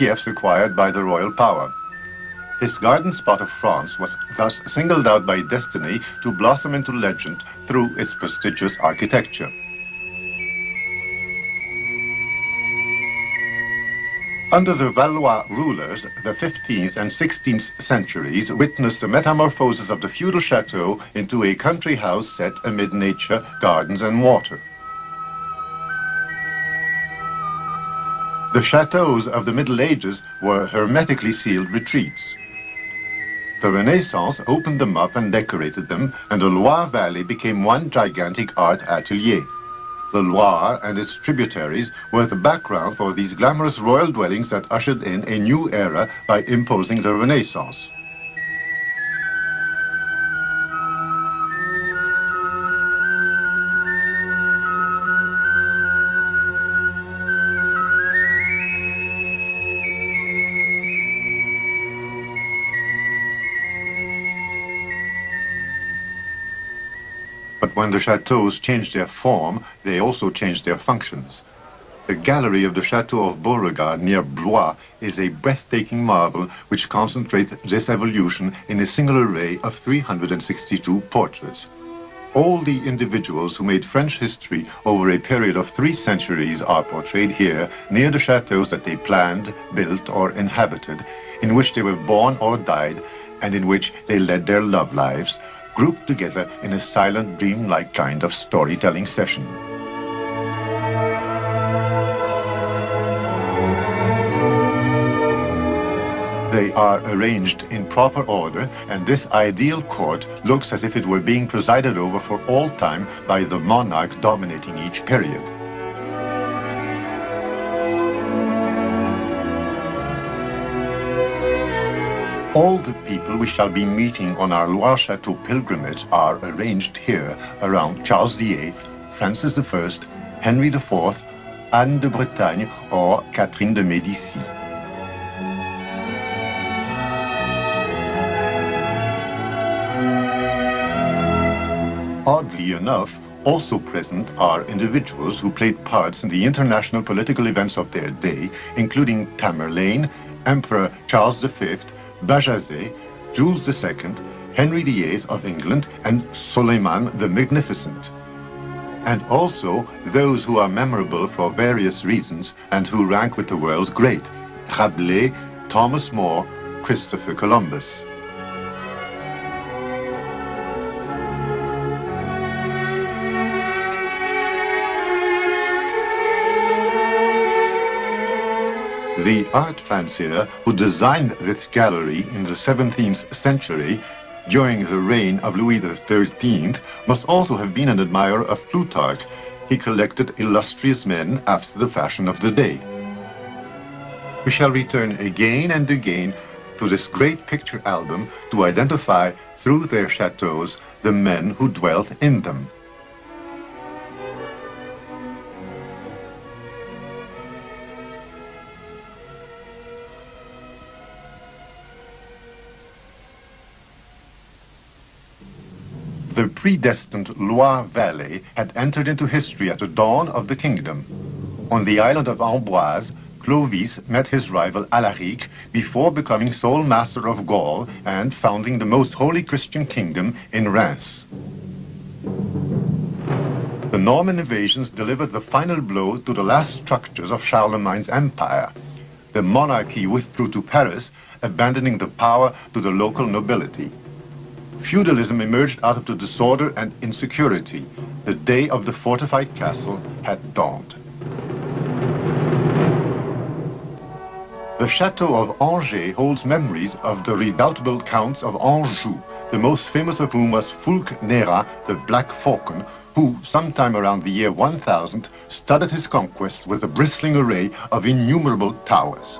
fiefs acquired by the royal power. This garden spot of France was thus singled out by destiny to blossom into legend through its prestigious architecture. Under the Valois rulers, the 15th and 16th centuries witnessed the metamorphosis of the feudal chateau into a country house set amid nature, gardens and water. The chateaux of the Middle Ages were hermetically sealed retreats. The Renaissance opened them up and decorated them, and the Loire Valley became one gigantic art atelier. The Loire and its tributaries were the background for these glamorous royal dwellings that ushered in a new era by imposing the Renaissance. But when the chateaux changed their form, they also changed their functions. The gallery of the Chateau of Beauregard near Blois is a breathtaking marvel which concentrates this evolution in a single array of 362 portraits. All the individuals who made French history over a period of 3 centuries are portrayed here near the chateaux that they planned, built, or inhabited, in which they were born or died, and in which they led their love lives, grouped together in a silent, dream-like kind of storytelling session. They are arranged in proper order, and this ideal court looks as if it were being presided over for all time by the monarch dominating each period. All the people we shall be meeting on our Loire Chateau pilgrimage are arranged here around Charles VIII, Francis I, Henry IV, Anne de Bretagne, or Catherine de Médicis. Oddly enough, also present are individuals who played parts in the international political events of their day, including Tamerlane, Emperor Charles V, Bajazet, Jules II, Henry VIII of England, and Soleiman the Magnificent. And also those who are memorable for various reasons and who rank with the world's great: Rabelais, Thomas More, Christopher Columbus. The art fancier who designed this gallery in the 17th century, during the reign of Louis XIII, must also have been an admirer of Plutarch. He collected illustrious men after the fashion of the day. We shall return again and again to this great picture album to identify through their chateaux the men who dwelt in them. The predestined Loire Valley had entered into history at the dawn of the kingdom. On the island of Amboise, Clovis met his rival Alaric before becoming sole master of Gaul and founding the most holy Christian kingdom in Reims. The Norman invasions delivered the final blow to the last structures of Charlemagne's empire. The monarchy withdrew to Paris, abandoning the power to the local nobility. Feudalism emerged out of the disorder and insecurity. The day of the fortified castle had dawned. The Chateau of Angers holds memories of the redoubtable Counts of Anjou, the most famous of whom was Fulk Nera, the Black Falcon, who, sometime around the year 1000, studded his conquests with a bristling array of innumerable towers.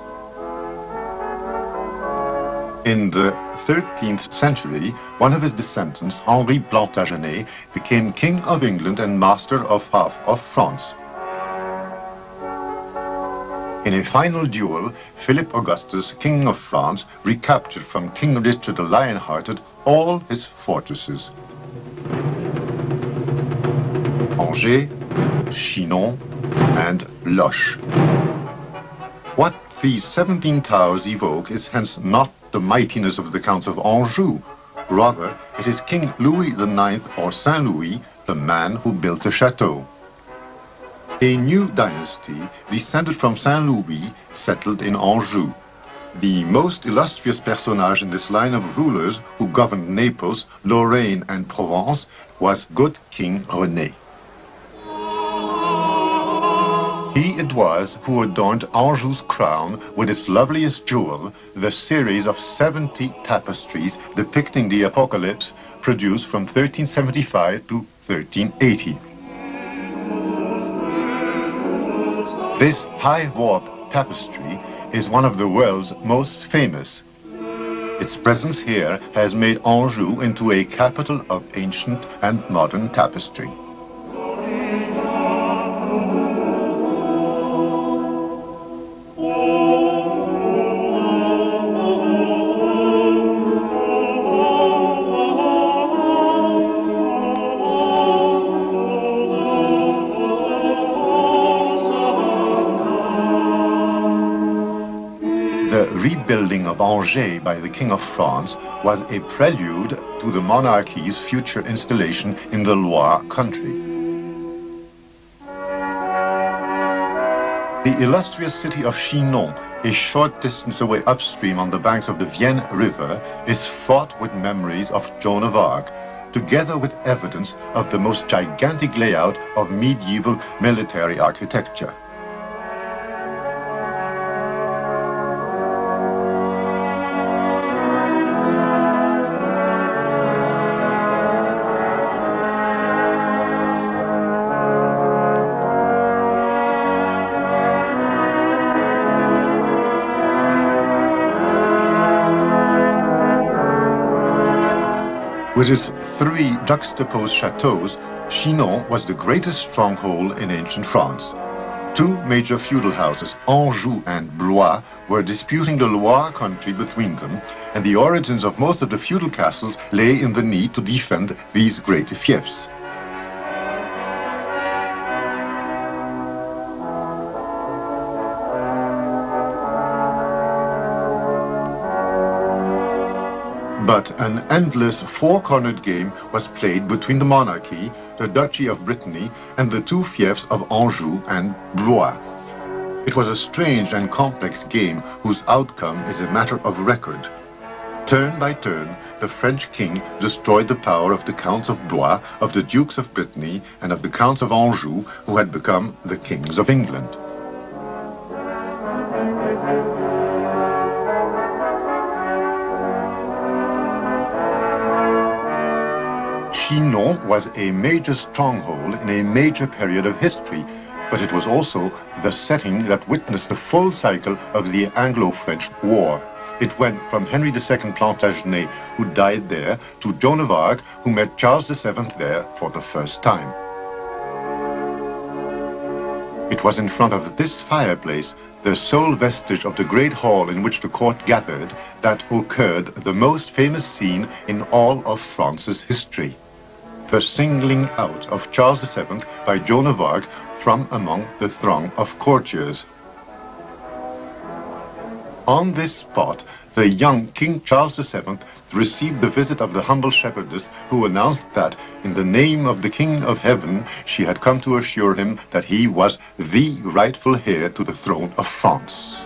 In the 13th century, one of his descendants, Henri Plantagenet, became King of England and master of half of France. In a final duel, Philip Augustus, King of France, recaptured from King Richard the Lion-Hearted all his fortresses: Angers, Chinon, and Loches. What these 17 towers evoke is hence not the mightiness of the Counts of Anjou. Rather, it is King Louis IX or Saint Louis, the man who built the Chateau. A new dynasty, descended from Saint Louis, settled in Anjou. The most illustrious personage in this line of rulers who governed Naples, Lorraine and Provence was good King René. He it was who adorned Anjou's crown with its loveliest jewel, the series of 70 tapestries depicting the apocalypse produced from 1375 to 1380. This high warp tapestry is one of the world's most famous. Its presence here has made Anjou into a capital of ancient and modern tapestry. The rebuilding of Angers by the King of France was a prelude to the monarchy's future installation in the Loire country. The illustrious city of Chinon, a short distance away upstream on the banks of the Vienne River, is fraught with memories of Joan of Arc, together with evidence of the most gigantic layout of medieval military architecture. With its 3 juxtaposed chateaux, Chinon was the greatest stronghold in ancient France. 2 major feudal houses, Anjou and Blois, were disputing the Loire country between them, and the origins of most of the feudal castles lay in the need to defend these great fiefs. But an endless 4-cornered game was played between the monarchy, the Duchy of Brittany, and the 2 fiefs of Anjou and Blois. It was a strange and complex game whose outcome is a matter of record. Turn by turn, the French king destroyed the power of the Counts of Blois, of the Dukes of Brittany, and of the Counts of Anjou, who had become the kings of England. Chinon was a major stronghold in a major period of history, but it was also the setting that witnessed the full cycle of the Anglo-French War. It went from Henry II Plantagenet, who died there, to Joan of Arc, who met Charles VII there for the first time. It was in front of this fireplace, the sole vestige of the great hall in which the court gathered, that occurred the most famous scene in all of France's history: the singling out of Charles VII by Joan of Arc from among the throng of courtiers. On this spot, the young King Charles VII received the visit of the humble shepherdess, who announced that, in the name of the King of Heaven, she had come to assure him that he was the rightful heir to the throne of France.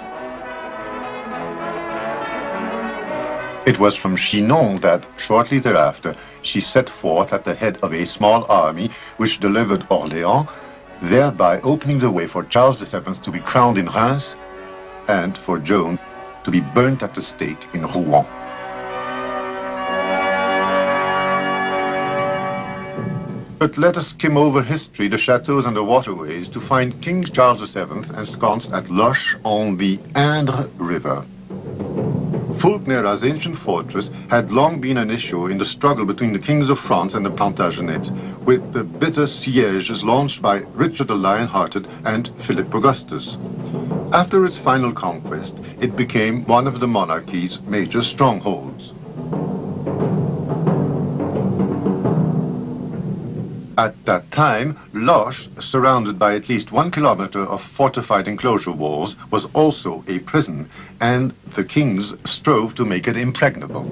It was from Chinon that, shortly thereafter, she set forth at the head of a small army which delivered Orléans, thereby opening the way for Charles VII to be crowned in Reims and for Joan to be burnt at the stake in Rouen. But let us skim over history, the chateaux and the waterways, to find King Charles VII ensconced at Loches on the Indre River. Fulknera's ancient fortress had long been an issue in the struggle between the kings of France and the Plantagenets, with the bitter sieges launched by Richard the Lion-Hearted and Philip Augustus. After its final conquest, it became one of the monarchy's major strongholds. At that time, Loches, surrounded by at least 1 kilometer of fortified enclosure walls, was also a prison, and the kings strove to make it impregnable.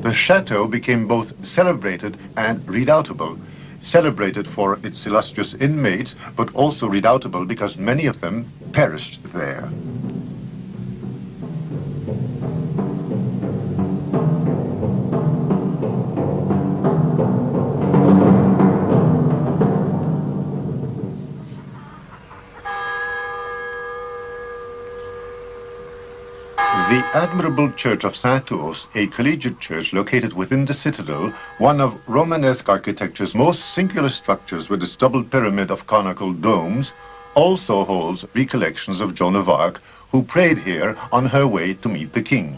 The chateau became both celebrated and redoubtable. Celebrated for its illustrious inmates, but also redoubtable because many of them perished there. The admirable church of Chateau, a collegiate church located within the citadel, one of Romanesque architecture's most singular structures with its double pyramid of conical domes, also holds recollections of Joan of Arc, who prayed here on her way to meet the king.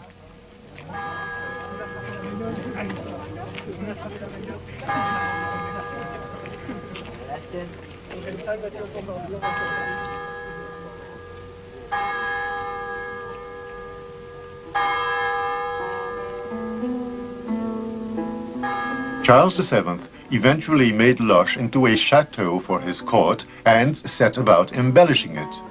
Charles VII eventually made Loches into a chateau for his court and set about embellishing it.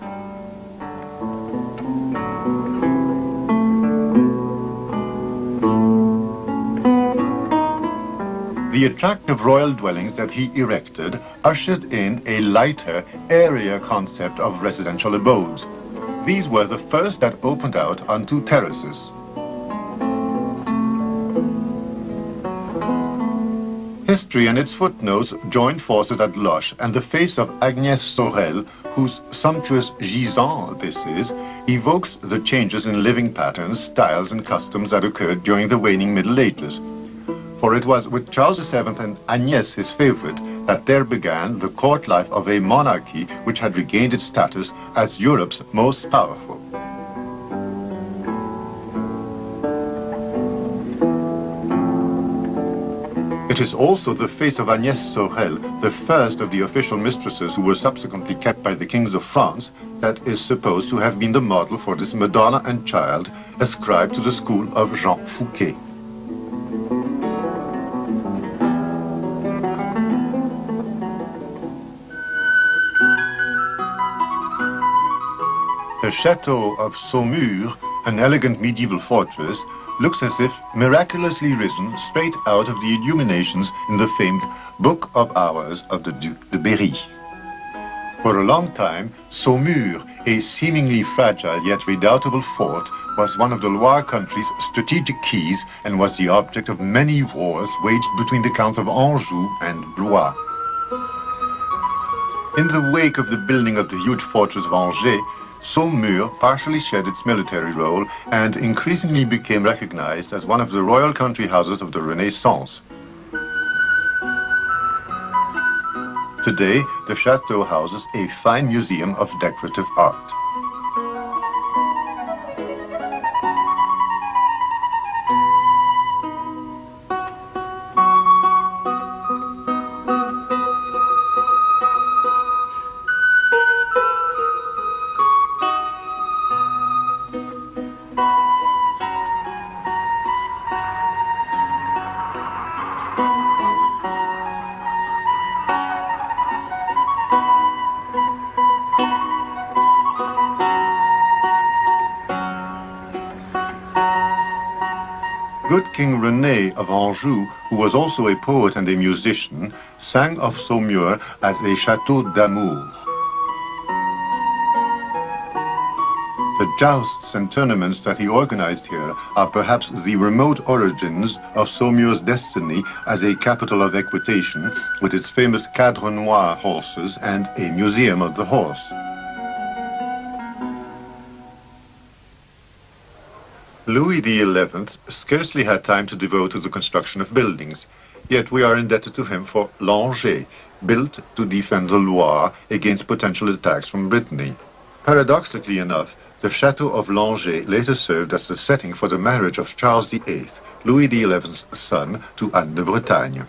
The attractive royal dwellings that he erected ushered in a lighter, airier concept of residential abodes. These were the first that opened out onto terraces. History and its footnotes joined forces at Loches, and the face of Agnès Sorel, whose sumptuous gisant this is, evokes the changes in living patterns, styles, and customs that occurred during the waning Middle Ages. For it was with Charles VII and Agnès, his favorite, that there began the court life of a monarchy which had regained its status as Europe's most powerful. It is also the face of Agnès Sorel, the first of the official mistresses who were subsequently kept by the kings of France, that is supposed to have been the model for this Madonna and Child ascribed to the school of Jean Fouquet. The Chateau of Saumur, an elegant medieval fortress, looks as if miraculously risen straight out of the illuminations in the famed Book of Hours of the Duc de Berry. For a long time, Saumur, a seemingly fragile yet redoubtable fort, was one of the Loire country's strategic keys and was the object of many wars waged between the counts of Anjou and Blois. In the wake of the building of the huge fortress of Angers, Saumur partially shed its military role and increasingly became recognized as one of the royal country houses of the Renaissance. Today, the chateau houses a fine museum of decorative art. Good King René of Anjou, who was also a poet and a musician, sang of Saumur as a château d'amour. The jousts and tournaments that he organized here are perhaps the remote origins of Saumur's destiny as a capital of equitation, with its famous cadre noir horses and a museum of the horse. Louis XI scarcely had time to devote to the construction of buildings, yet we are indebted to him for l'Angers, built to defend the Loire against potential attacks from Brittany. Paradoxically enough, the Chateau of l'Angers later served as the setting for the marriage of Charles VIII, Louis XI's son, to Anne de Bretagne.